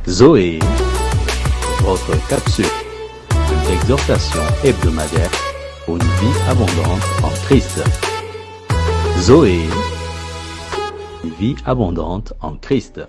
Zoé, votre capsule, une exhortation hebdomadaire pour une vie abondante en Christ. Zoé, une vie abondante en Christ.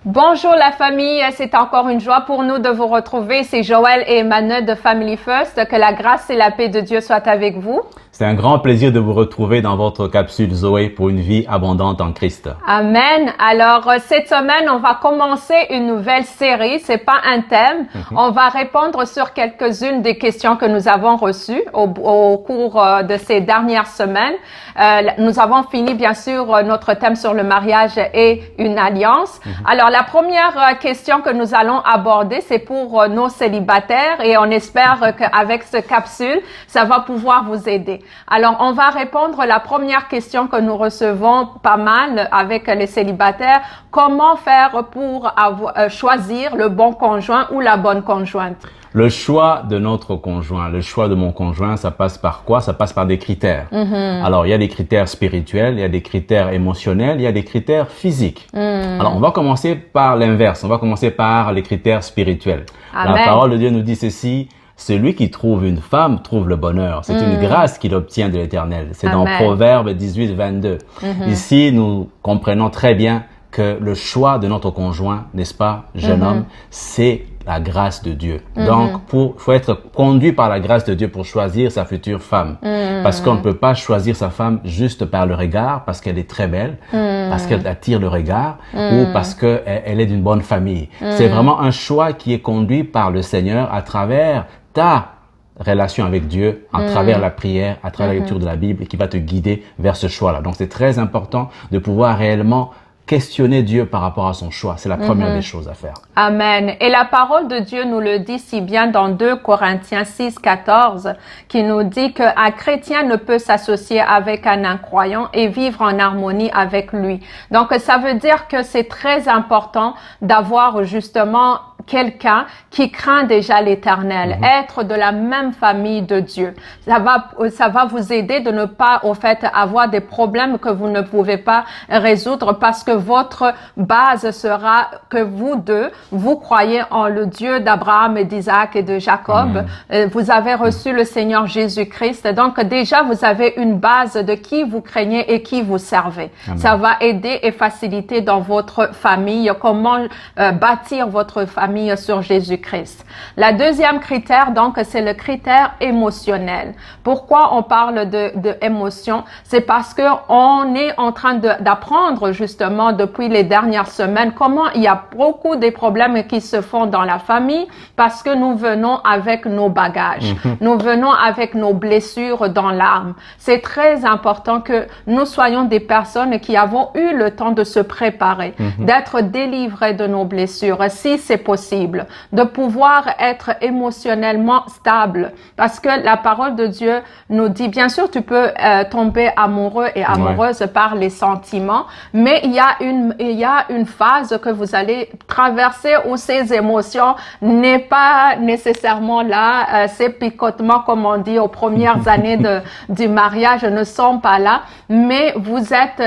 Bonjour la famille, c'est encore une joie pour nous de vous retrouver. C'est Joël et Emmanuel de Family First. Que la grâce et la paix de Dieu soient avec vous. C'est un grand plaisir de vous retrouver dans votre capsule Zoé pour une vie abondante en Christ. Amen. Alors, cette semaine, on va commencer une nouvelle série. C'est pas un thème. On va répondre sur quelques-unes des questions que nous avons reçues au cours de ces dernières semaines. Nous avons fini, bien sûr, notre thème sur le mariage et une alliance. Alors, la première question que nous allons aborder, c'est pour nos célibataires et on espère qu'avec cette capsule, ça va pouvoir vous aider. Alors, on va répondre à la première question que nous recevons pas mal avec les célibataires. Comment faire pour choisir le bon conjoint ou la bonne conjointe? Le choix de notre conjoint, le choix de mon conjoint, ça passe par quoi? Ça passe par des critères. Alors, il y a des critères spirituels, il y a des critères émotionnels, il y a des critères physiques. Alors, on va commencer par l'inverse. On va commencer par les critères spirituels. Amen. La parole de Dieu nous dit ceci. Celui qui trouve une femme trouve le bonheur. C'est une grâce qu'il obtient de l'Éternel. C'est dans Proverbe 18, 22. Ici, nous comprenons très bien que le choix de notre conjoint, n'est-ce pas, jeune homme, c'est la grâce de Dieu. Donc, faut être conduit par la grâce de Dieu pour choisir sa future femme. Parce qu'on ne peut pas choisir sa femme juste par le regard, parce qu'elle est très belle, parce qu'elle attire le regard, ou parce qu'elle est d'une bonne famille. C'est vraiment un choix qui est conduit par le Seigneur à travers ta relation avec Dieu, à travers la prière, à travers la lecture de la Bible, et qui va te guider vers ce choix-là. Donc, c'est très important de pouvoir réellement questionner Dieu par rapport à son choix. C'est la première des choses à faire. Amen. Et la parole de Dieu nous le dit si bien dans 2 Corinthiens 6, 14, qui nous dit qu'un chrétien ne peut s'associer avec un incroyant et vivre en harmonie avec lui. Donc, ça veut dire que c'est très important d'avoir justement quelqu'un qui craint déjà l'Éternel, être de la même famille de Dieu. Ça va vous aider de ne pas, au fait, avoir des problèmes que vous ne pouvez pas résoudre parce que votre base sera que vous deux, vous croyez en le Dieu d'Abraham et d'Isaac et de Jacob. Vous avez reçu le Seigneur Jésus-Christ. Donc, déjà, vous avez une base de qui vous craignez et qui vous servez. Amen. Ça va aider et faciliter dans votre famille, comment bâtir votre famille sur Jésus-Christ. La deuxième critère, donc, c'est le critère émotionnel. Pourquoi on parle de émotion? C'est parce que on est en train d'apprendre justement depuis les dernières semaines comment il y a beaucoup de problèmes qui se font dans la famille parce que nous venons avec nos bagages. Nous venons avec nos blessures dans l'âme. C'est très important que nous soyons des personnes qui avons eu le temps de se préparer, d'être délivrés de nos blessures, si c'est possible, de pouvoir être émotionnellement stable. Parce que la parole de Dieu nous dit, bien sûr, tu peux tomber amoureux et amoureuse par les sentiments, mais il y a une phase que vous allez traverser où ces émotions n'est pas nécessairement là. Ces picotements, comme on dit, aux premières années du mariage ne sont pas là, mais vous êtes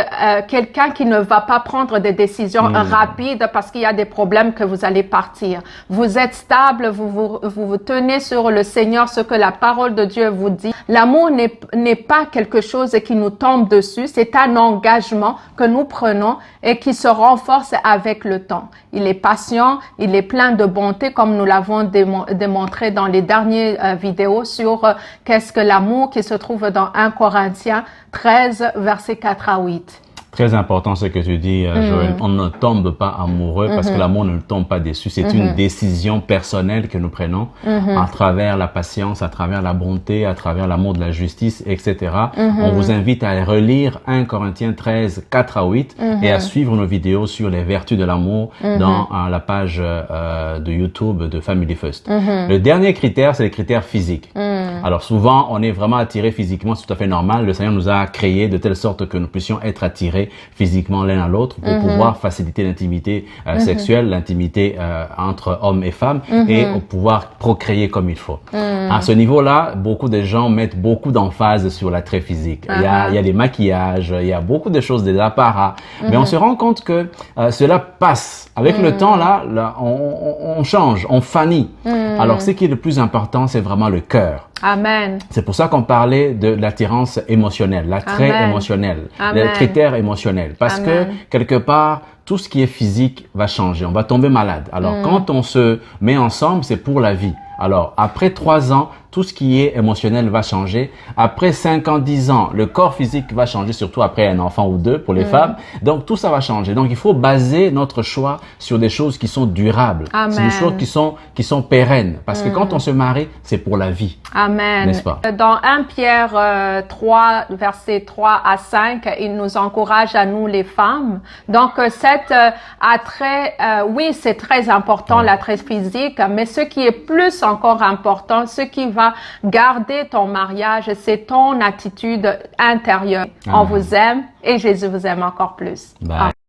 quelqu'un qui ne va pas prendre des décisions rapides parce qu'il y a des problèmes que vous allez partir. Vous êtes stable, vous vous tenez sur le Seigneur, ce que la parole de Dieu vous dit. L'amour n'est pas quelque chose qui nous tombe dessus, c'est un engagement que nous prenons et qui se renforce avec le temps. Il est patient, il est plein de bonté, comme nous l'avons démontré dans les dernières vidéos sur qu'est-ce que l'amour, qui se trouve dans 1 Corinthiens 13, versets 4 à 8. Très important ce que tu dis, Joël. On ne tombe pas amoureux parce que l'amour ne tombe pas dessus. C'est une décision personnelle que nous prenons à travers la patience, à travers la bonté, à travers l'amour de la justice, etc. On vous invite à relire 1 Corinthiens 13, 4 à 8 et à suivre nos vidéos sur les vertus de l'amour dans la page de YouTube de Family First. Le dernier critère, c'est le critère physique. Alors souvent, on est vraiment attiré physiquement, c'est tout à fait normal. Le Seigneur nous a créés de telle sorte que nous puissions être attirés physiquement l'un à l'autre pour pouvoir faciliter l'intimité sexuelle, l'intimité entre hommes et femmes et pouvoir procréer comme il faut. À ce niveau-là, beaucoup de gens mettent beaucoup d'emphase sur l'attrait physique. Il y a des maquillages, il y a beaucoup de choses, des apparats, mais on se rend compte que cela passe. Avec le temps, là on change, on fanit. Alors, ce qui est le plus important, c'est vraiment le cœur. Amen. C'est pour ça qu'on parlait de l'attirance émotionnelle, l'attrait émotionnel, le critère émotionnel. Parce que, quelque part, tout ce qui est physique va changer. On va tomber malade. Alors, quand on se met ensemble, c'est pour la vie. Alors, après 3 ans, tout ce qui est émotionnel va changer. Après 5 ans, 10 ans, le corps physique va changer, surtout après un enfant ou 2 pour les femmes. Donc, tout ça va changer. Donc, il faut baser notre choix sur des choses qui sont durables. C'est des choses qui sont pérennes. Parce que quand on se marie, c'est pour la vie. Amen. N'est-ce pas? Dans 1 Pierre 3, versets 3 à 5, il nous encourage à nous les femmes. Donc, cet attrait, oui, c'est très important, l'attrait physique, mais ce qui est plus encore important, ce qui va garder ton mariage, c'est ton attitude intérieure. On vous aime et Jésus vous aime encore plus. Bye.